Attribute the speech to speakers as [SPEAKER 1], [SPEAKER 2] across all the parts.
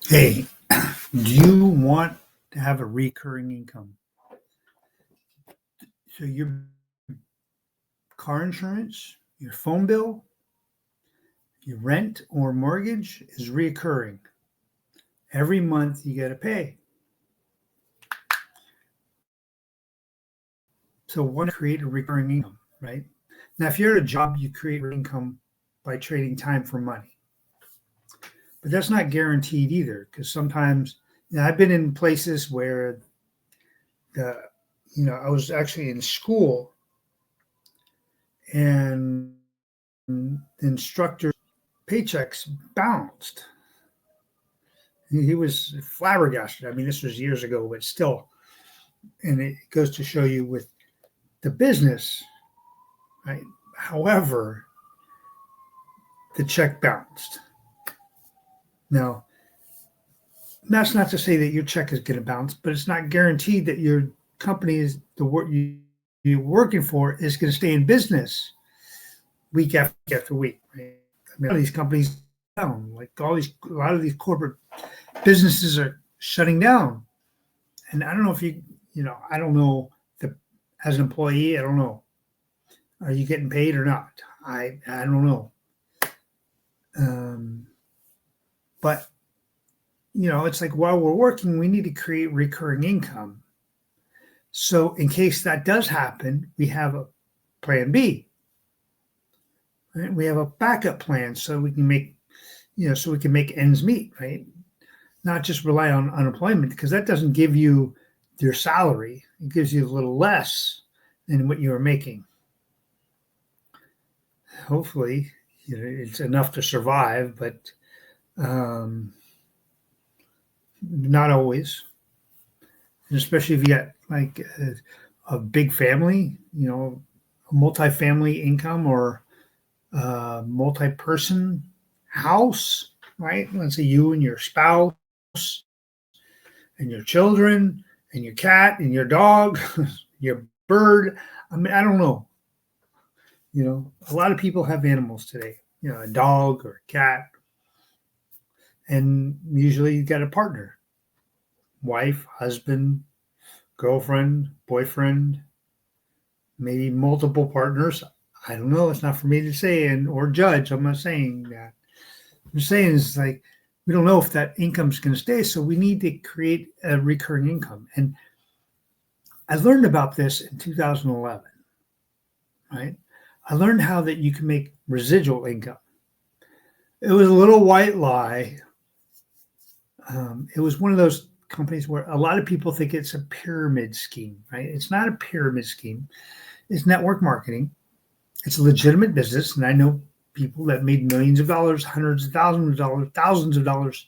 [SPEAKER 1] Hey, do you want to have a recurring income? So your car insurance, your phone bill, your rent or mortgage is reoccurring. Every month you got to pay. So want to create a recurring income, right? Now, if you're at a job, you create income by trading time for money, but that's not guaranteed either. Because sometimes, I've been in places where the, I was actually in school and the instructor paychecks bounced. He was flabbergasted. I mean, this was years ago, but still, and it goes to show you with the business, right? However, the check bounced. Now, that's not to say that your check is going to bounce, but it's not guaranteed that your company is the work you're working for is going to stay in business week after week. Right? I mean, all these companies down, like a lot of these corporate businesses are shutting down. And I don't know if I don't know as an employee, I don't know. Are you getting paid or not? I don't know. Um, but it's like while we're working, we need to create recurring income. So in case that does happen, we have a plan B. Right? We have a backup plan so we can make, so we can make ends meet, right? Not just rely on unemployment because that doesn't give you your salary. It gives you a little less than what you were making. Hopefully, it's enough to survive, but not always. And especially if you got like a big family, a multi-family income or a multi-person house, right? Let's say you and your spouse and your children and your cat and your dog, your bird. I mean, I don't know. A lot of people have animals today, a dog or a cat. And usually you got a partner, wife, husband, girlfriend, boyfriend, maybe multiple partners. I don't know. It's not for me to say or judge. I'm not saying that. I'm saying it's like we don't know if that income's going to stay. So we need to create a recurring income. And I learned about this in 2011, right? I learned how that you can make residual income. It was a little white lie. It was one of those companies where a lot of people think it's a pyramid scheme, right? It's not a pyramid scheme. It's network marketing. It's a legitimate business. And I know people that made millions of dollars, hundreds of thousands of dollars, thousands of dollars.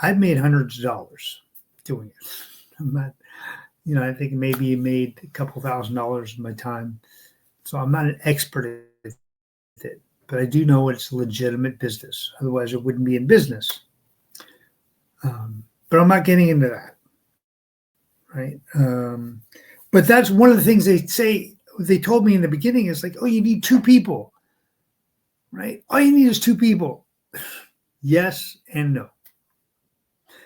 [SPEAKER 1] I've made hundreds of dollars doing it. I'm not, I think maybe made a couple $1,000s in my time. So I'm not an expert at it, but I do know it's a legitimate business. Otherwise, it wouldn't be in business. But I'm not getting into that, right? But that's one of the things they told me in the beginning is like, oh, you need two people, right? All you need is two people. Yes and no.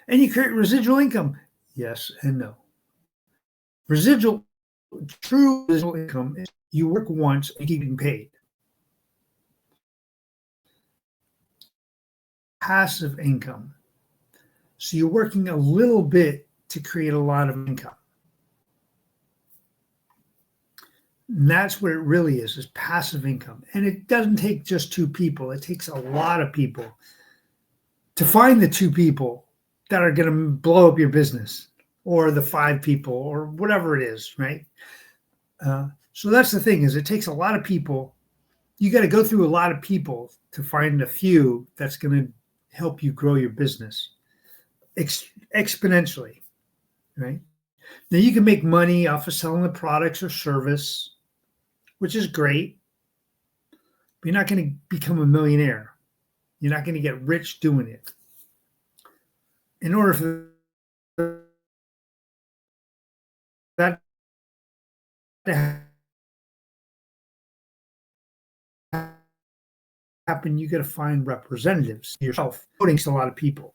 [SPEAKER 1] And you create residual income. Yes and no. True residual income is you work once and keep getting paid. Passive income. So you're working a little bit to create a lot of income. And that's what it really is passive income. And it doesn't take just two people. It takes a lot of people to find the two people that are going to blow up your business or the five people or whatever it is, right? So that's the thing is it takes a lot of people. You got to go through a lot of people to find a few that's going to help you grow your business exponentially, right? Now you can make money off of selling the products or service, which is great, but you're not going to become a millionaire. You're not going to get rich doing it. In order for that to happen, you got to find representatives yourself. Voting to a lot of people.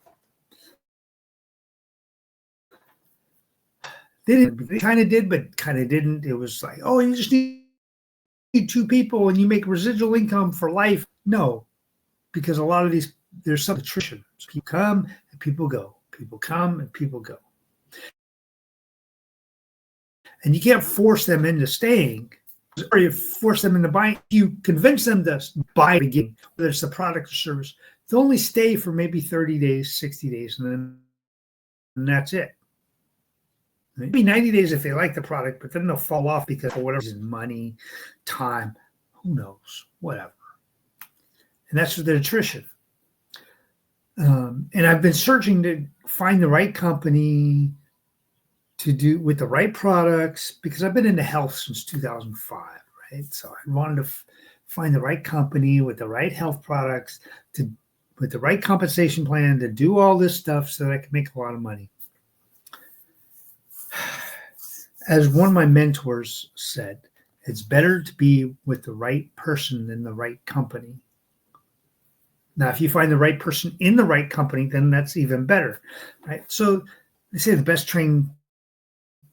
[SPEAKER 1] They kind of did, but kind of didn't. It was like, oh, you just need two people and you make residual income for life. No, because a lot of these, there's some attrition. So people come and people go. People come and people go. And you can't force them into staying, or you force them into buying. You convince them to buy again, whether it's the product or service. They'll only stay for maybe 30 days, 60 days, and that's it. Maybe 90 days if they like the product, but then they'll fall off because of whatever reason, money, time, who knows, whatever. And that's the attrition. And I've been searching to find the right company to do with the right products, because I've been into health since 2005, right? So I wanted to find the right company with the right health products, with the right compensation plan to do all this stuff so that I can make a lot of money. As one of my mentors said, it's better to be with the right person than the right company. Now, if you find the right person in the right company, then that's even better, right? So they say the best trained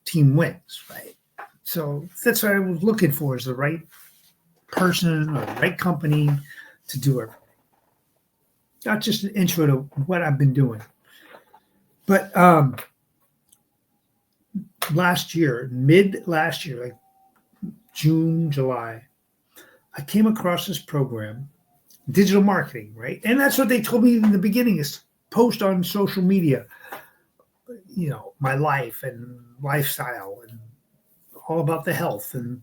[SPEAKER 1] team wins, right? So that's what I was looking for, is the right person or the right company to do it. Not just an intro to what I've been doing. But mid last year, like June, July, I came across this program, digital marketing, right? And that's what they told me in the beginning, is post on social media, you know, my life and lifestyle and all about the health. And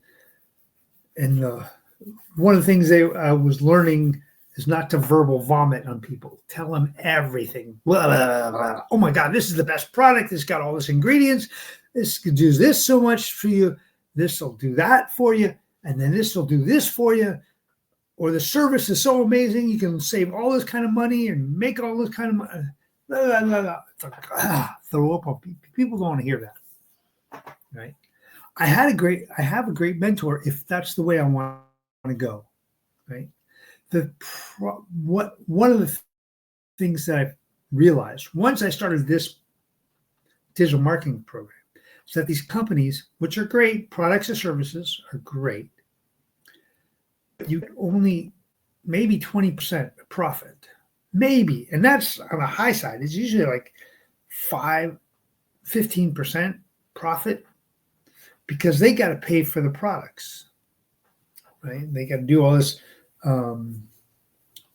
[SPEAKER 1] one of the things I was learning is not to verbal vomit on people. Tell them everything. Blah, blah, blah. Oh my God, this is the best product. It's got all this ingredients. This could do this so much for you. This will do that for you. And then this will do this for you. Or the service is so amazing, you can save all this kind of money and make all this kind of money. Blah, blah, blah, blah. It's like, throw up on people. People don't want to hear that, right? I have a great mentor if that's the way I want to go, right? One of the things that I realized once I started this digital marketing program is that these companies, which are great, products and services are great, but you get only maybe 20% profit, maybe, and that's on the high side. It's usually like 15% profit, because they got to pay for the products, right? They got to do all this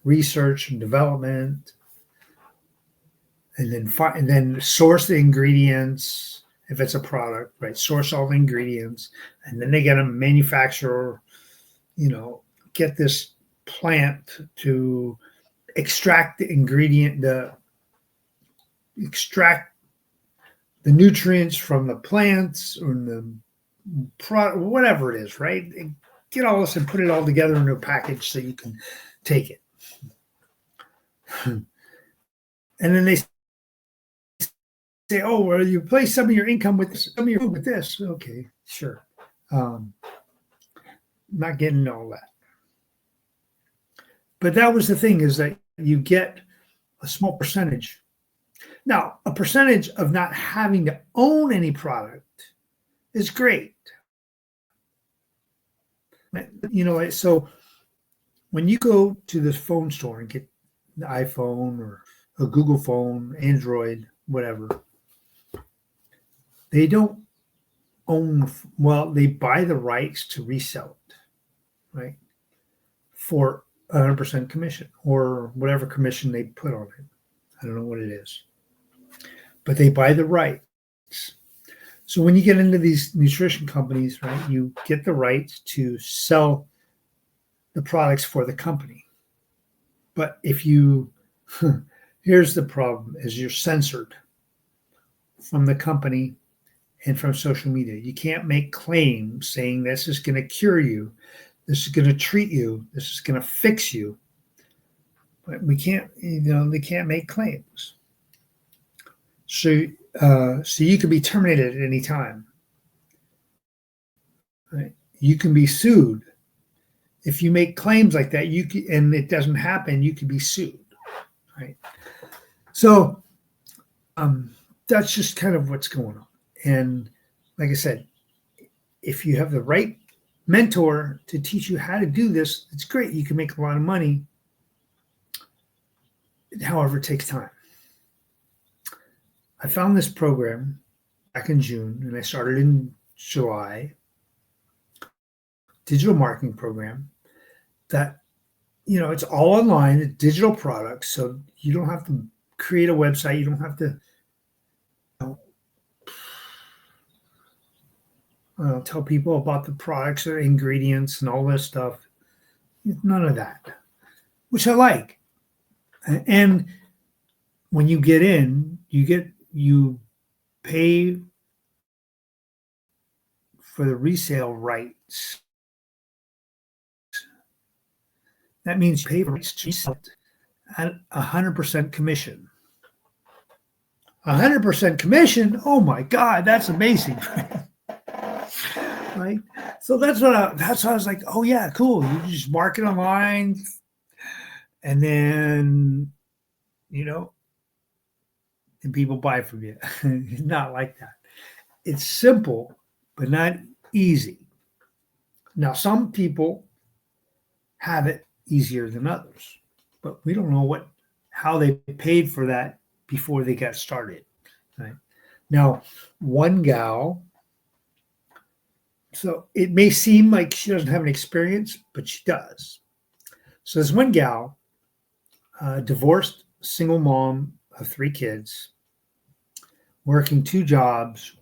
[SPEAKER 1] research and development, and then source the ingredients if it's a product, right? Source all the ingredients, and then they got to manufacture, you know, get this plant to extract the ingredient, extract the nutrients from the plants or the product, whatever it is, right? And get all this and put it all together into a package so you can take it. And then they say, oh, well, you place some of your income with this, some of your food with this. Okay, sure. Not getting all that. But that was the thing, is that you get a small percentage. Now, a percentage of not having to own any product is great. You know, so when you go to this phone store and get the iPhone or a Google phone, Android, whatever, they don't own, well, they buy the rights to resell it, right? For 100% commission or whatever commission they put on it. I don't know what it is, but they buy the rights. So when you get into these nutrition companies, right, you get the rights to sell the products for the company. But if you, here's the problem, is you're censored from the company and from social media. You can't make claims saying this is going to cure you, this is going to treat you, this is going to fix you. But we can't, you know, they can't make claims. So you can be terminated at any time. Right? You can be sued. If you make claims like that, and it doesn't happen, you can be sued. Right? So that's just kind of what's going on. And like I said, if you have the right mentor to teach you how to do this, it's great. You can make a lot of money. However, it takes time. I found this program back in June, and I started in July. Digital marketing program that, it's all online, it's digital products. So you don't have to create a website. You don't have to tell people about the products or ingredients and all this stuff. None of that, which I like. And when you get in, you pay for the resale rights. That means you pay for rights to sell it at 100% commission. 100% commission? Oh my God, that's amazing. Right? So that's what I was like, oh yeah, cool. You just market online and then, and people buy from you. It's not like that. It's simple, but not easy. Now, some people have it easier than others, but we don't know how they paid for that before they got started. Right? Now, one gal, so it may seem like she doesn't have an experience, but she does. So there's one gal, divorced, single mom of 3 kids, working 2 jobs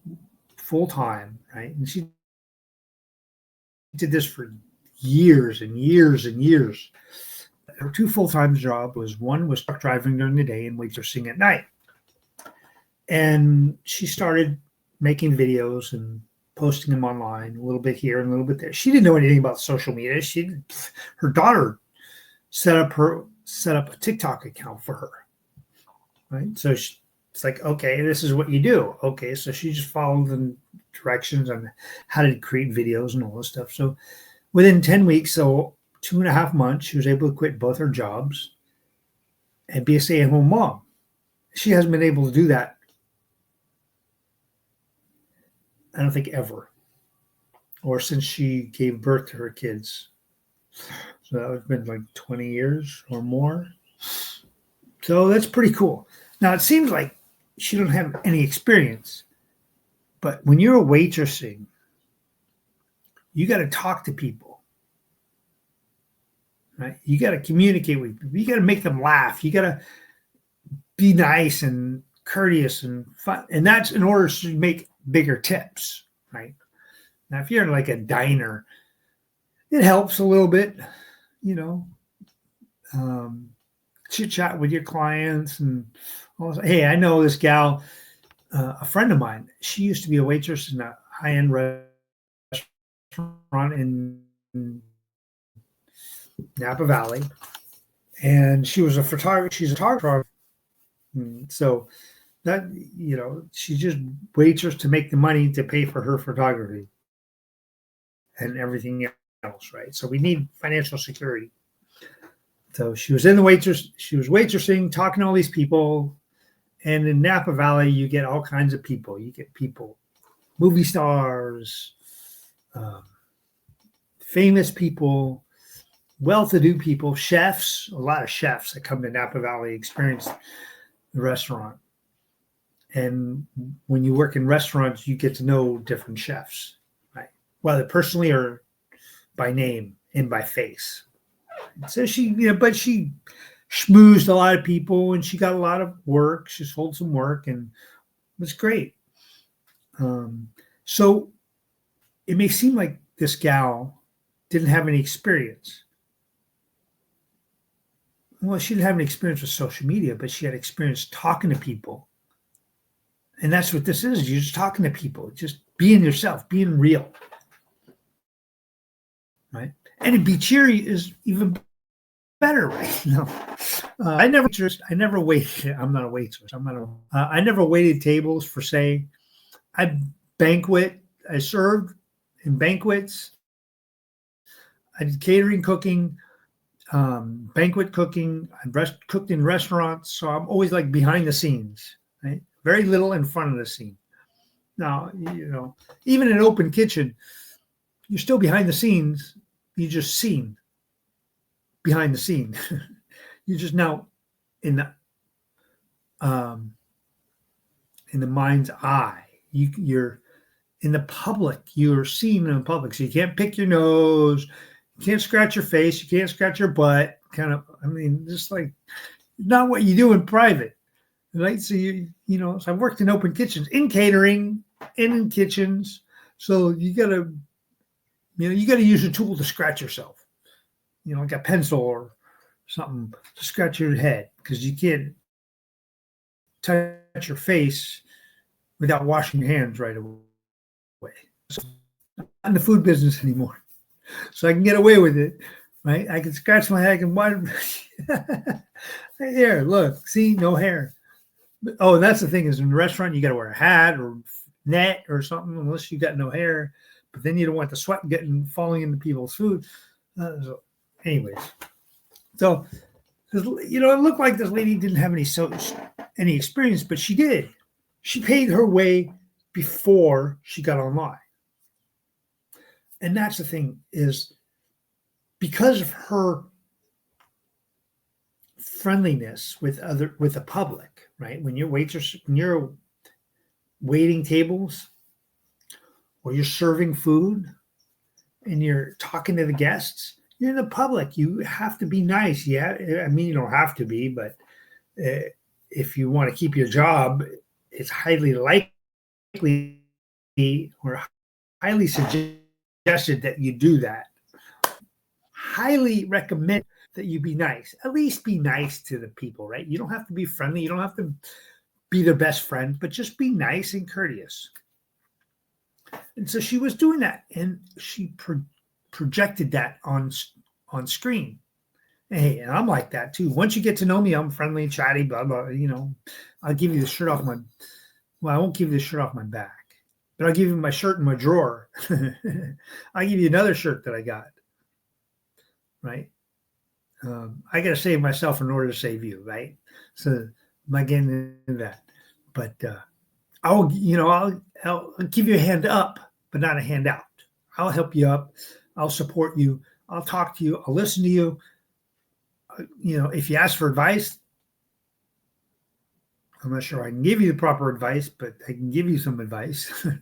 [SPEAKER 1] full time, right? And she did this for years and years and years. Her 2 full-time jobs one was truck driving during the day and waitressing at night. And she started making videos and posting them online, a little bit here and a little bit there. She didn't know anything about social media. Her daughter set up a TikTok account for her, right? So it's like, okay, this is what you do. Okay, so she just followed the directions on how to create videos and all this stuff. So within 10 weeks, so 2.5 months, she was able to quit both her jobs and be a stay-at-home mom. She hasn't been able to do that, I don't think, or since she gave birth to her kids. So that would have been like 20 years or more. So that's pretty cool. Now, it seems like she doesn't have any experience, but when you're a waitressing, you got to talk to people, right? You got to communicate with people. You got to make them laugh. You got to be nice and courteous and fun. And that's in order to make bigger tips, right? Now, if you're in like a diner, it helps a little bit, chit chat with your clients and all. Hey, I know this gal, a friend of mine. She used to be a waitress in a high-end restaurant in Napa Valley, and she was a photographer. She's a photographer, so that she just waitress to make the money to pay for her photography and everything else, right? So we need financial security. So she was waitressing, talking to all these people. And in Napa Valley, you get all kinds of people. You get people, movie stars, famous people, well-to-do people, chefs, a lot of chefs that come to Napa Valley experience the restaurant. And when you work in restaurants, you get to know different chefs, right? Whether personally or by name and by face. So she schmoozed a lot of people and she got a lot of work. She sold some work and it was great. So it may seem like this gal didn't have any experience. Well, she didn't have any experience with social media, but she had experience talking to people. And that's what this is. You're just talking to people, just being yourself, being real. Right? And to be cheery is even better, right? I never waited. I'm not a waitress. I never waited tables for I served in banquets. I did catering, cooking, banquet cooking. I cooked in restaurants. So I'm always like behind the scenes, right? Very little in front of the scene. Now, even an open kitchen, you're still behind the scenes. You just seen behind the scene. You're just now in um, the mind's eye. You're in the public. You're seen in the public, so you can't pick your nose, you can't scratch your face, you can't scratch your butt. Kind of, just like not what you do in private, right? So so I've worked in open kitchens, in catering, and in kitchens. So you gotta use a tool to scratch yourself, like a pencil or something to scratch your head, because you can't touch your face without washing your hands right away. So I'm not in the food business anymore, so I can get away with it, right? I can scratch my head. I can wipe. Here, look, see, no hair. Oh, that's the thing, is in the restaurant you got to wear a hat or net or something, unless you got no hair. But then you don't want the sweat falling into people's food. So anyways, so it looked like this lady didn't have any experience, but she did. She paid her way before she got online. And that's the thing, is because of her friendliness with the public, right? When you're waiting tables, or you're serving food and you're talking to the guests, you're in the public. You have to be nice. Yeah, you don't have to be, but if you want to keep your job, it's highly likely or highly suggested that you do that. Highly recommend that you be nice. At least be nice to the people, right? You don't have to be friendly. You don't have to be their best friend, but just be nice and courteous. And so she was doing that, and she projected that on screen. Hey, and I'm like that too. Once you get to know me, I'm friendly, chatty, blah blah. I'll give you the shirt off my. Well, I won't give you the shirt off my back, but I'll give you my shirt in my drawer. I'll give you another shirt that I got. Right. I got to save myself in order to save you, right? So I'm not getting into that, but I'll give you a hand up, but not a hand out. I'll help you up. I'll support you. I'll talk to you. I'll listen to you. If you ask for advice, I'm not sure I can give you the proper advice, but I can give you some advice. It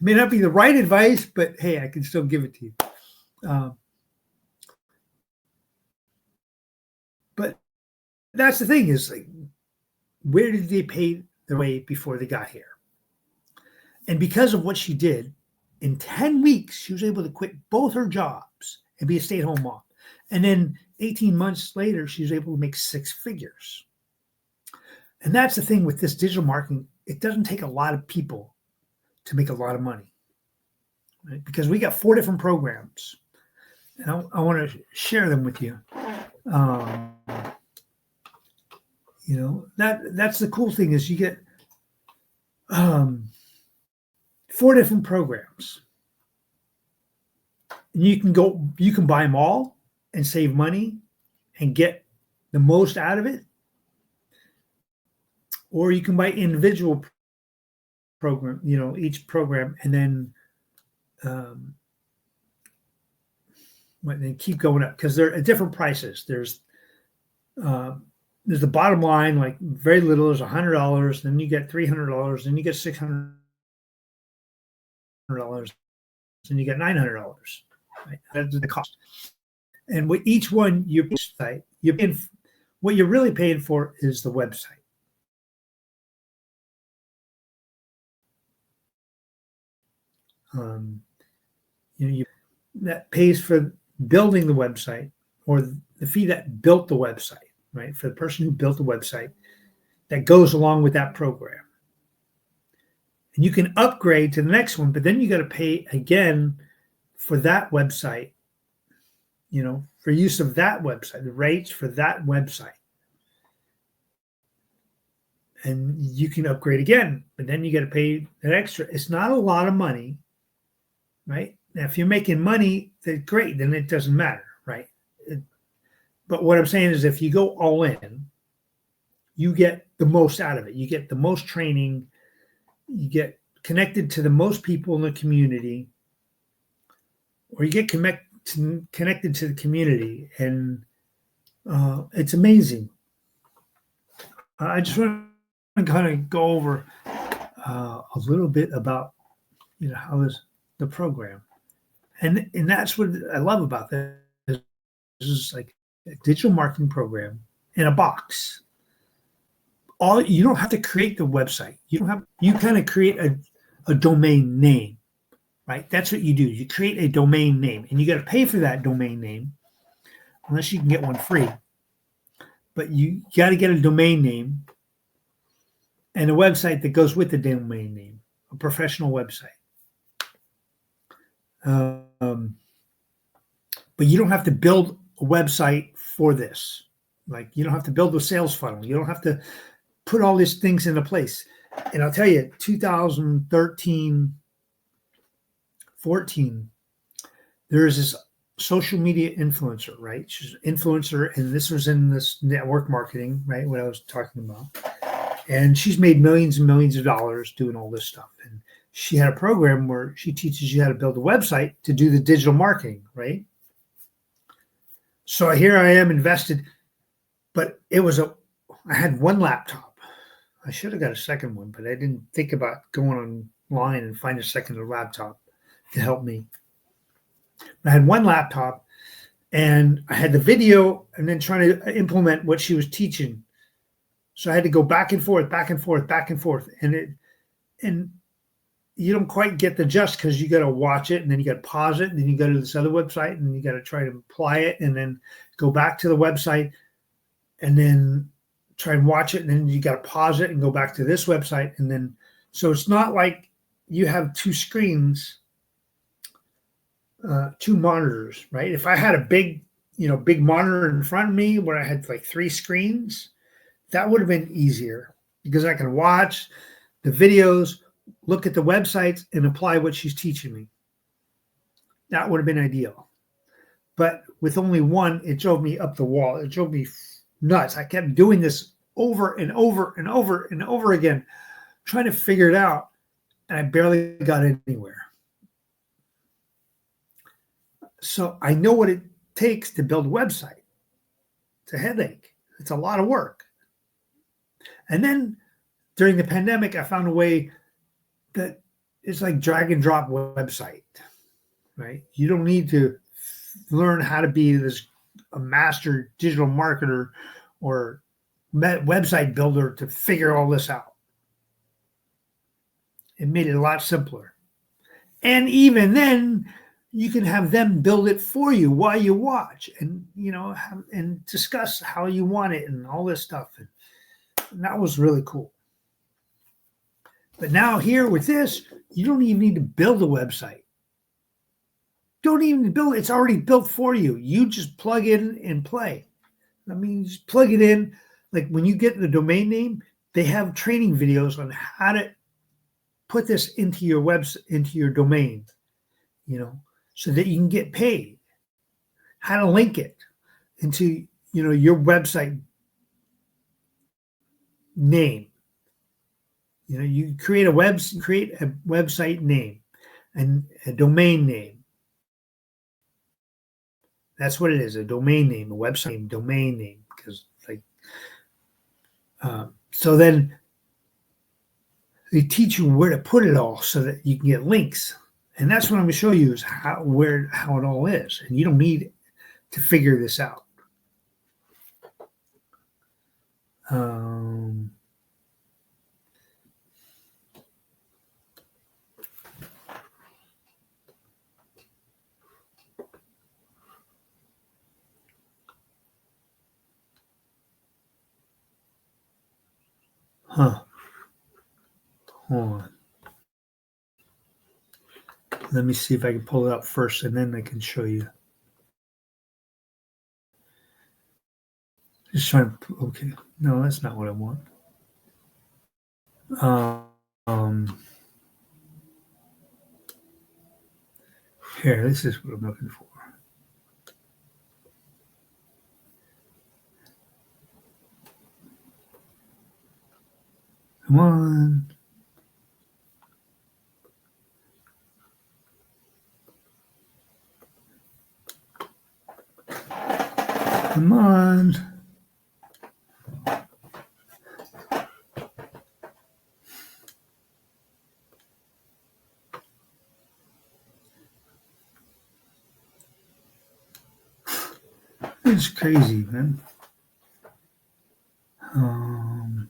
[SPEAKER 1] may not be the right advice, but hey, I can still give it to you. But that's the thing, is like, where did they pay their way before they got here? And because of what she did, in 10 weeks, she was able to quit both her jobs and be a stay-at-home mom. And then 18 months later, she was able to make 6 figures. And that's the thing with this digital marketing. It doesn't take a lot of people to make a lot of money, right? Because we got 4 different programs. And I want to share them with you. That's the cool thing, is you get 4 different programs. And you can buy them all and save money and get the most out of it. Or you can buy individual program, each program, and then keep going up, because they're at different prices. There's the bottom line, like very little is $100, then you get $300, then you get $600, then you get $900. Right? That's the cost. And with each one, what you're really paying for is the website. That pays for building the website, or the fee that built the website, right? For the person who built the website, that goes along with that program. And you can upgrade to the next one, but then you got to pay again for that website, for use of that website, the rates for that website. And you can upgrade again, but then you got to pay that extra. It's not a lot of money, right? Now, if you're making money, then great, then it doesn't matter, right? But what I'm saying is, if you go all in, you get the most out of it. You get the most training, you get connected to the most people in the community, or you get connected to the community, and it's amazing. I just want to kind of go over a little bit about how is the program, and that's what I love about this. This is like a digital marketing program in a box. You don't have to create the website. You kind of create a domain name, right? That's what you do. You create a domain name, and you got to pay for that domain name unless you can get one free. But you got to get a domain name and a website that goes with the domain name, a professional website. But you don't have to build a website for this. Like, you don't have to build a sales funnel. You don't have to put all these things into place. And I'll tell you, 2013, 14, there's this social media influencer, right? She's an influencer, and this was in this network marketing, right? What I was talking about. And she's made millions and millions of dollars doing all this stuff. And she had a program where she teaches you how to build a website to do the digital marketing, right? So here I am invested, but I had one laptop. I should have got a second one, but I didn't think about going online and find a second laptop to help me. I had one laptop, and I had the video, and then trying to implement what she was teaching. So I had to go back and forth, back and forth, back and forth, and you don't quite get the gist because you got to watch it, and then you got to pause it, and then you go to this other website, and you got to try to apply it, and then go back to the website, and then try and watch it, and then you got to pause it and go back to this website, and then so it's not like you have two screens, two monitors, right? If I had a big monitor in front of me where I had like three screens, that would have been easier because I can watch the videos, look at the websites, and apply what she's teaching me. That would have been ideal. But with only one, it drove me up the wall. It drove me nuts. I kept doing this over and over and over and over again, trying to figure it out, and I barely got anywhere. So I know what it takes to build a website. It's a headache. It's a lot of work. And then during the pandemic, I found a way that it's like drag and drop website, right? You don't need to learn how to be a master digital marketer or website builder to figure all this out. It made it a lot simpler. And even then, you can have them build it for you while you watch, and and discuss how you want it and all this stuff. And that was really cool. But now here with this, you don't even need to build a website. Don't even build it. It's already built for you. You just plug in and play. I mean, just plug it in. Like when you get the domain name, they have training videos on how to put this into your into your domain, so that you can get paid. How to link it into, your website name. You create a website name and a domain name. That's what it is, a domain name, a website name, domain name. Because so then they teach you where to put it all so that you can get links. And that's what I'm going to show you is how it all is. And you don't need to figure this out. Hold on. Let me see if I can pull it up first, and then I can show you. Just trying to, okay. No, that's not what I want. Here, this is what I'm looking for. Come on. on. It's crazy, man. Um,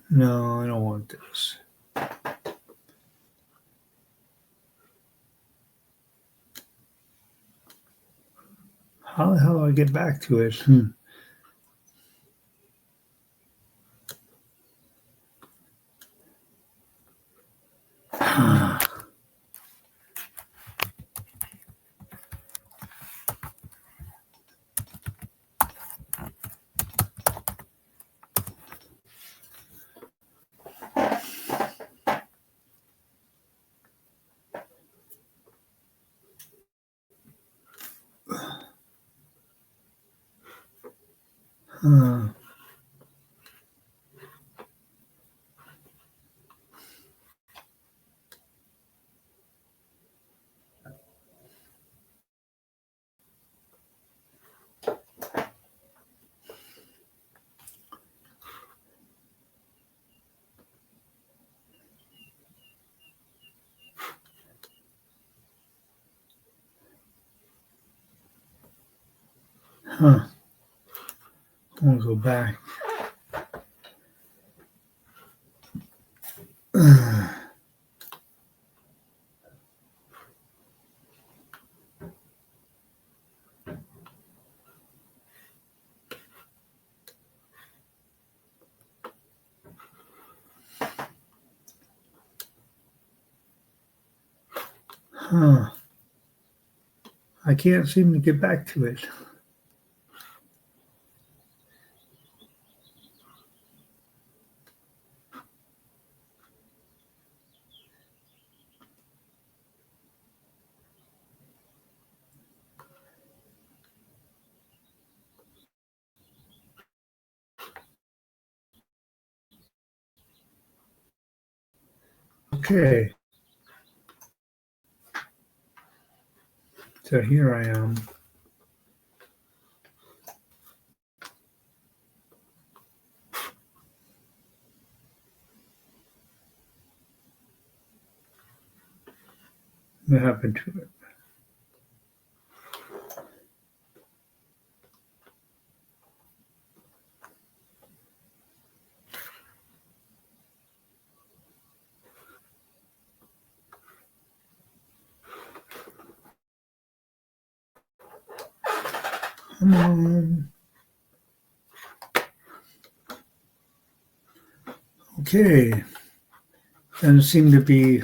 [SPEAKER 1] no, I don't want this. How the hell do I get back to it? Uh, huh. I want to go back. Huh. I can't seem to get back to it. Okay. So here I am. What happened to it? Come on. Okay. Doesn't seem to be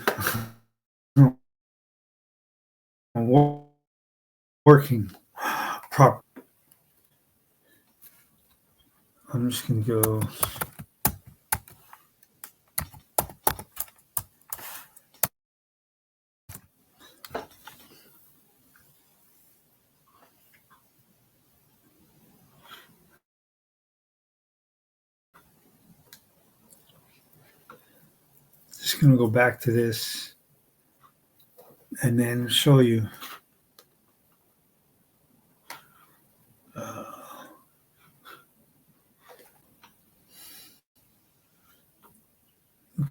[SPEAKER 1] working properly. I'm just going to go. Just going to go back to this and then show you.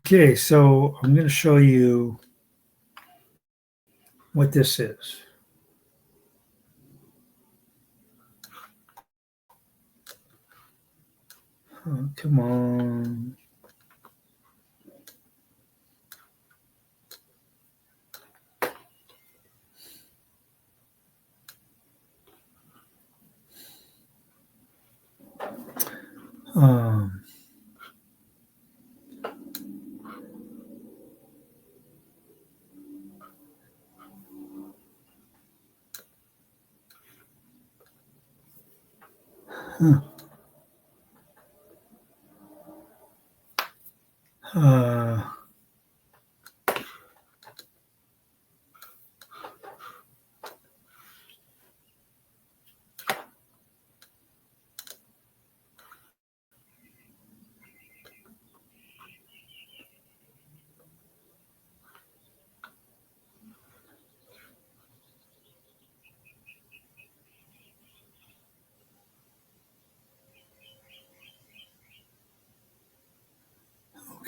[SPEAKER 1] Okay, so I'm going to show you what this is. Oh, come on. Um, huh. uh,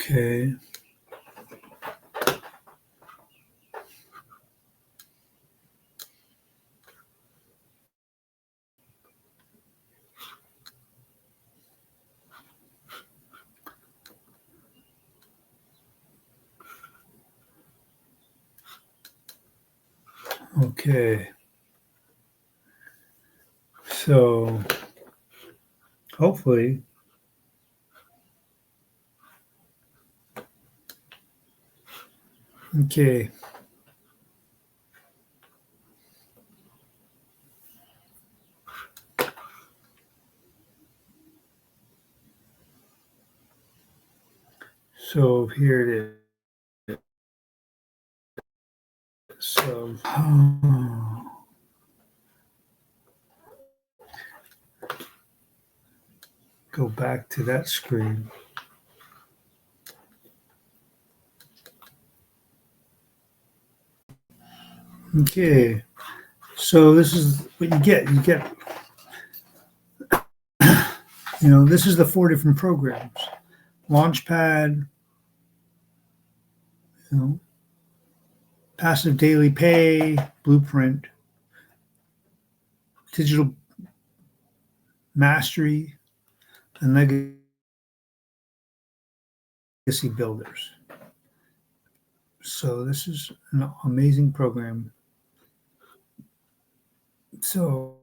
[SPEAKER 1] Okay. Okay. So hopefully okay. So here it is. So go back to that screen. Okay. So this is what you get. You get, this is the 4 different programs. Launchpad, passive daily pay, blueprint, digital mastery, and legacy builders. So this is an amazing program. So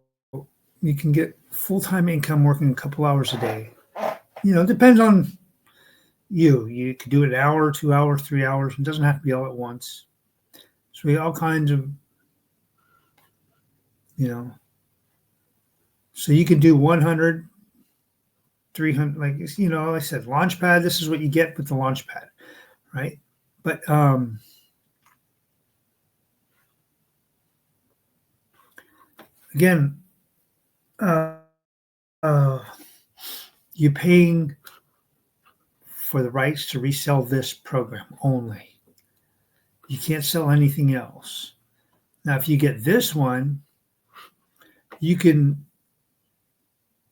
[SPEAKER 1] you can get full-time income working a couple hours a day. It depends on you. You could do it an hour, 2 hours, 3 hours. It doesn't have to be all at once. So we have all kinds of, so you can do 100, 300, like I said, Launchpad, this is what you get with the Launchpad, right? But again, you're paying for the rights to resell this program only. You can't sell anything else. Now, if you get this one, you can,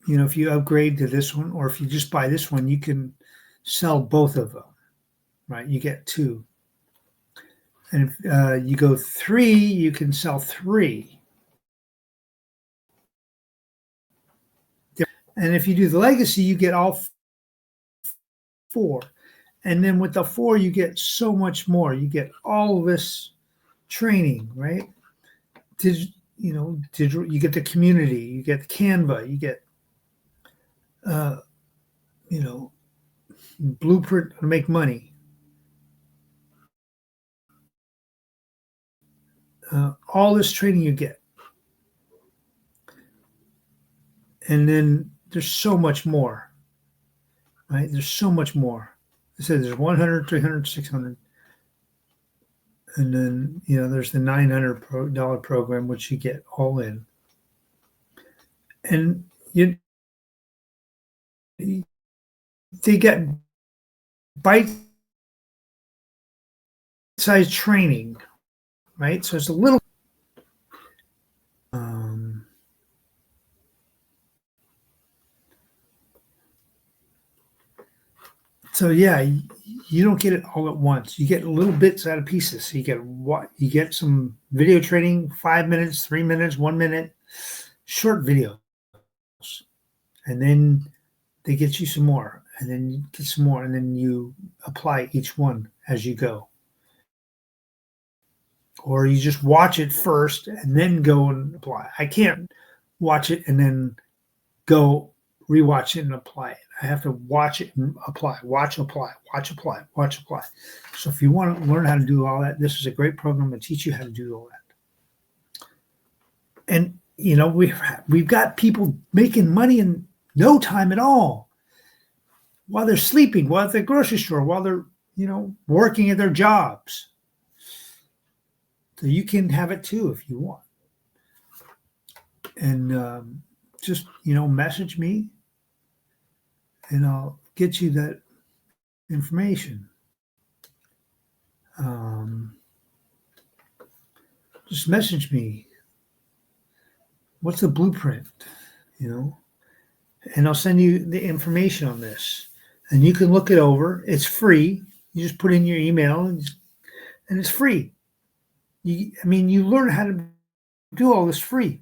[SPEAKER 1] if you upgrade to this one, or if you just buy this one, you can sell both of them, right? You get 2. And if you go 3, you can sell 3. And if you do the legacy, you get all 4. And then with the 4, you get so much more. You get all this training, right? Digital, you get the community, you get Canva, you get, blueprint to make money. All this training you get. And then there's so much more, right? There's so much more. I said there's 100, 300, 600. And then, there's the $900 program, which you get all in. And they get bite-sized training, right? So it's a little. So yeah, you don't get it all at once. You get little bits out of pieces. So you get some video training, 5 minutes, 3 minutes, 1 minute, short videos, and then they get you some more, and then you get some more, and then you apply each one as you go. Or you just watch it first and then go and apply. I can't watch it and then go rewatch it and apply it. I have to watch it and apply, watch, apply, watch, apply, watch, apply. So if you want to learn how to do all that, this is a great program to teach you how to do all that. And, we've got people making money in no time at all while they're sleeping, while at the grocery store, while they're, working at their jobs. So you can have it too if you want. And just, message me and I'll get you that information. Just message me. What's the blueprint? And I'll send you the information on this. and you can look it over. It's free. You just put in your email, and it's free. You learn how to do all this free.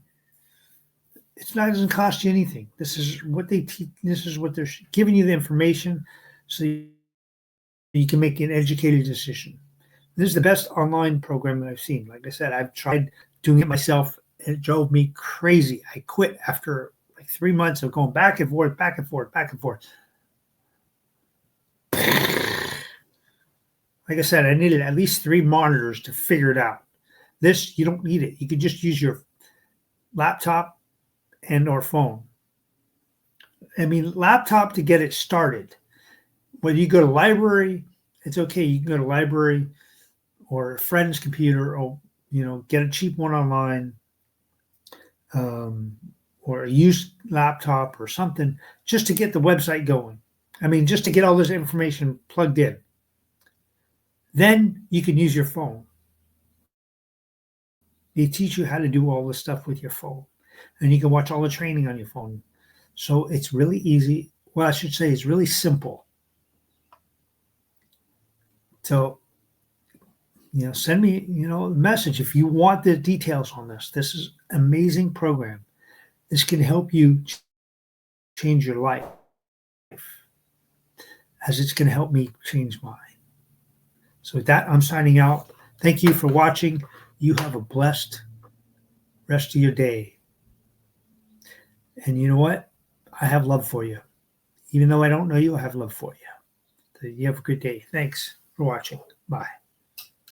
[SPEAKER 1] Doesn't cost you anything. This is what they teach. This is what they're giving you the information, so you can make an educated decision. This is the best online program that I've seen. Like I said, I've tried doing it myself. It drove me crazy. I quit after like 3 months of going back and forth, back and forth, back and forth. Like I said, I needed at least 3 monitors to figure it out. This, you don't need it. You can just use your laptop and or phone. Laptop to get it started. When you go to library, it's okay. You can go to library or a friend's computer, or get a cheap one online, or a used laptop or something, just to get the website going. Just to get all this information plugged in. Then you can use your phone. They teach you how to do all this stuff with your phone, and you can watch all the training on your phone. So it's really easy. Well, I should say it's really simple. So, send me, a message if you want the details on this. This is an amazing program. This can help you change your life, as it's going to help me change mine. So with that, I'm signing out. Thank you for watching. You have a blessed rest of your day. And you know what? I have love for you. Even though I don't know you, I have love for you. So you have a good day. Thanks for watching. Bye.